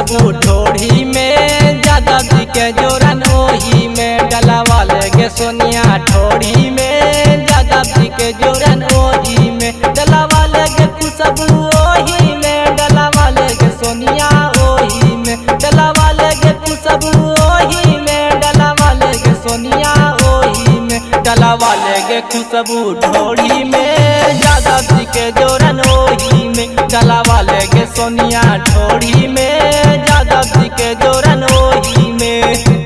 खुशबू ढोड़ी में, ज्यादा दिखे जोरन ओही में। डलावा लगे सोनिया ढोड़ी में, ज्यादा दिखे जोरन ओही में। डलावा लगे खुशबू ओही में, डलावा लगे सोनिया ओही में। डलावा लगे खुशबू ओही में, डलावा लगे सोनिया ओही में। डलावा लगे खुशबू ढोड़ी में, ज्यादा दिखे जोरन ओही में। डलावा लगे सोनिया ढोड़ी में, ज्यादा दिखे जोरन ओही में।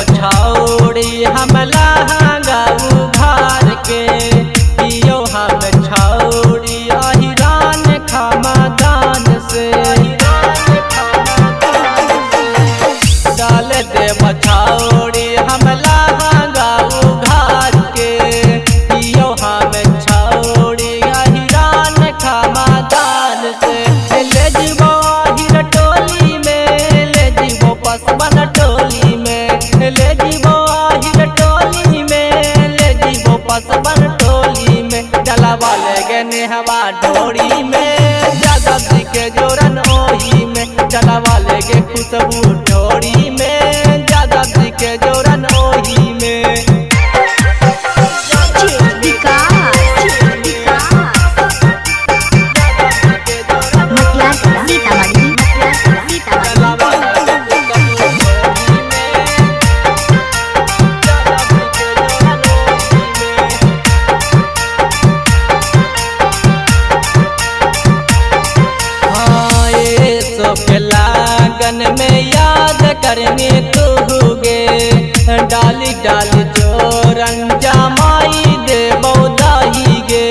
छौड़ी हमला गाऊ भार के पियो हम छौड़ी अहिरान खामादान से। डाल दे छौड़ी हमला गाऊ भार के पियो हम छौड़ी अहिरान खामादान से। ले जीवो अहिर टोली में, ले जीवो पसमन टोली में। ले जीवो आहिर टोली में, ले जीवो पसबन टोली में। डलावा लगे नेहवा ढोड़ी में, ज्यादा दिखे जोरन ओही में। डलावा लगे खुशबू ढोड़ी में, ज्यादा दिखे जोरन ओही में। लगन में याद करने तुहुगे, डाली डाली जोरन जमाई दे बौदाही गे।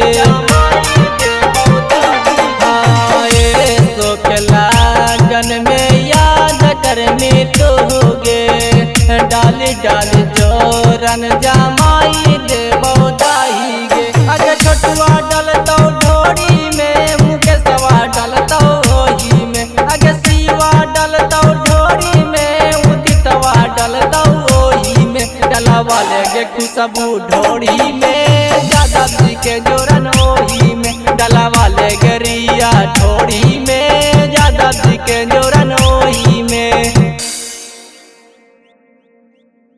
सुख लगन में याद करने तुहुगे, डाली डाली जोरन जमाई दे बौदाही गे। अरे छोटुआ डलतो ढोड़ी में, मुकेशवा डलतो ओही में। अगे शिवा डलतो ढोड़ी में, उदितवा डलतो ओही में। डलावा लगे खुशबू ढोड़ी में, ज्यादा दिखे जोरन ओही में। डलावा लगे रिया ढोड़ी में, ज्यादा दिखे जोरन